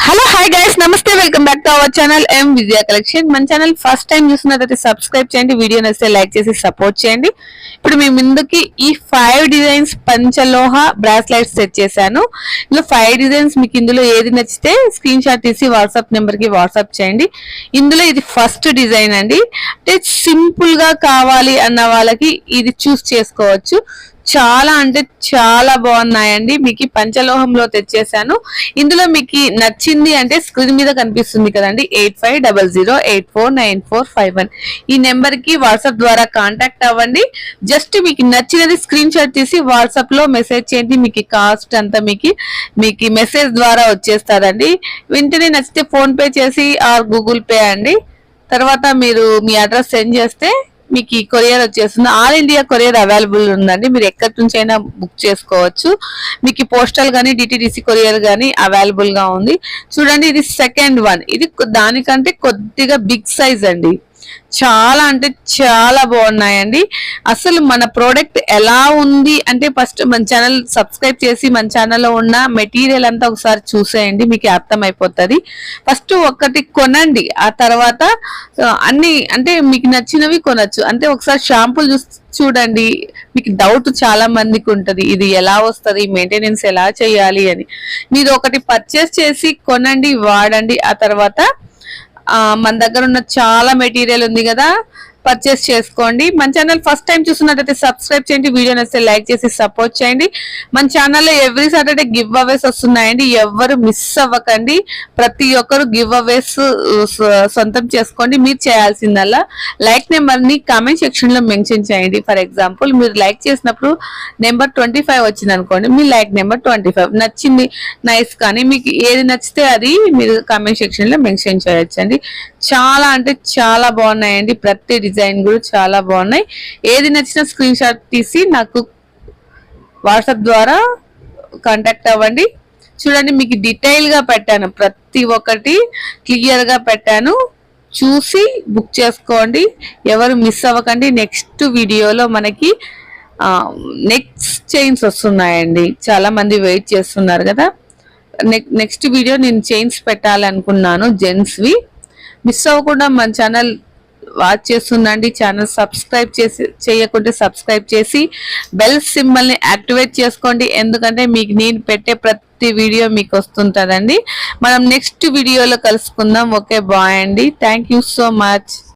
Hello hi guys నమస్తే welcome back to our channel M Vijaya collection. మన channel first time చూస్తున్నట్లయితే subscribe చేయండి, video నచ్చితే like చేసి సపోర్ట్ చేయండి. ఇప్పుడు మీ ముందుకి ఈ 5 డిజైన్స్ పంచలోహ బ్రాస్లెట్స్ సెట్ చేశాను. ఇందులో 5 డిజైన్స్ మీకు ఇందులో ఏది నచ్చితే స్క్రీన్ షాట్ తీసి వాట్సాప్ నెంబర్ కి వాట్సాప్ చేయండి. ఇందులో ఇది ఫస్ట్ డిజైన్ అండి. అంటే సింపుల్ గా కావాలి అన్న వాళ్ళకి ఇది చూస్ చేసుకోవచ్చు. చాలా అంటే చాలా బాగున్నాయండి. మీకు పంచలోహంలో తెచ్చేసాను. ఇందులో మీకు నచ్చింది అంటే స్క్రీన్ మీద కనిపిస్తుంది కదండి 8500849451 ఈ నెంబర్ కి వాట్సాప్ ద్వారా కాంటాక్ట్ అవ్వండి. జస్ట్ మీకు నచ్చినది స్క్రీన్ షాట్ తీసి వాట్సాప్ లో మెసేజ్ చేయండి. మీకు కాస్ట్ అంతా మీకు మెసేజ్ ద్వారా వచ్చేస్తారండి. వెంటనే నచ్చితే ఫోన్ పే చేసి ఆర్ గూగుల్ పే అండి. తర్వాత మీరు మీ అడ్రస్ సెండ్ చేస్తే మీకు ఈ కొరియర్ వచ్చేస్తుంది. ఆల్ ఇండియా కొరియర్ అవైలబుల్ ఉందండి. మీరు ఎక్కడి నుంచి అయినా బుక్ చేసుకోవచ్చు. మీకు పోస్టల్ గానీ డిటిడిసి కొరియర్ గానీ అవైలబుల్ గా ఉంది. చూడండి ఇది సెకండ్ వన్. ఇది దానికంటే కొద్దిగా బిగ్ సైజ్ అండి. చాలా అంటే చాలా బాగున్నాయండి. అసలు మన ప్రోడక్ట్ ఎలా ఉంది అంటే ఫస్ట్ మన ఛానల్ సబ్స్క్రైబ్ చేసి మన ఛానల్లో ఉన్న మెటీరియల్ అంతా ఒకసారి చూసేయండి, మీకు అర్థమైపోతుంది. ఫస్ట్ ఒకటి కొనండి, ఆ తర్వాత అన్ని అంటే మీకు నచ్చినవి కొనొచ్చు. అంటే ఒకసారి షాంపూలు చూడండి. మీకు డౌట్ చాలా మందికి ఉంటది, ఇది ఎలా వస్తుంది, మెయింటెనెన్స్ ఎలా చేయాలి అని. మీరు ఒకటి పర్చేస్ చేసి కొనండి, వాడండి. ఆ తర్వాత మన దగ్గర ఉన్న చాలా మెటీరియల్ ఉంది కదా, పర్చేస్ చేసుకోండి. మన ఛానల్ ఫస్ట్ టైం చూస్తున్నట్టయితే సబ్స్క్రైబ్ చేయండి, వీడియో నచ్చితే లైక్ చేసి సపోర్ట్ చేయండి. మన ఛానల్లో ఎవ్రీ సాటర్డే గివ్ అవేస్ వస్తున్నాయండి, ఎవ్వరు మిస్ అవ్వకండి. ప్రతి ఒక్కరు గివ్ అవేస్ సొంతం చేసుకోండి. మీరు చేయాల్సిందల్లా లైక్ నెంబర్ ని కామెంట్ సెక్షన్ లో మెన్షన్ చేయండి. ఫర్ ఎగ్జాంపుల్ మీరు లైక్ చేసినప్పుడు నెంబర్ 25 వచ్చింది అనుకోండి, మీ లైక్ నెంబర్ 25 నచ్చింది, నైస్ కానీ మీకు ఏది నచ్చితే అది మీరు కామెంట్ సెక్షన్ లో మెన్షన్ చేయొచ్చండి. చాలా అంటే చాలా బాగున్నాయండి. ప్రతి డిజైన్ కూడా చాలా బాగున్నాయి. ఏది నచ్చినా స్క్రీన్ షాట్ తీసి నాకు వాట్సాప్ ద్వారా కాంటాక్ట్ అవ్వండి. చూడండి మీకు డీటెయిల్ గా పెట్టాను, ప్రతి ఒక్కటి క్లియర్ గా పెట్టాను. చూసి బుక్ చేసుకోండి, ఎవరు మిస్ అవ్వకండి. నెక్స్ట్ వీడియోలో మనకి నెక్స్ట్ చైన్స్ వస్తున్నాయండి. చాలా మంది వెయిట్ చేస్తున్నారు కదా. నెక్స్ట్ వీడియో నేను చైన్స్ పెట్టాలనుకున్నాను, జెంట్స్వి. మిస్ అవ్వకుండా మన ఛానల్ వాచ్ చేస్తుందండి. ఛానల్ సబ్స్క్రైబ్ చేయకుంటే సబ్స్క్రైబ్ చేసి బెల్ సింబల్ ని యాక్టివేట్ చేసుకోండి. ఎందుకంటే మీకు నేను పెట్టే ప్రతి వీడియో మీకు వస్తుంటదండి. మనం నెక్స్ట్ వీడియోలో కలుసుకుందాం. ఓకే, బాయ్ అండి. Thank you so much.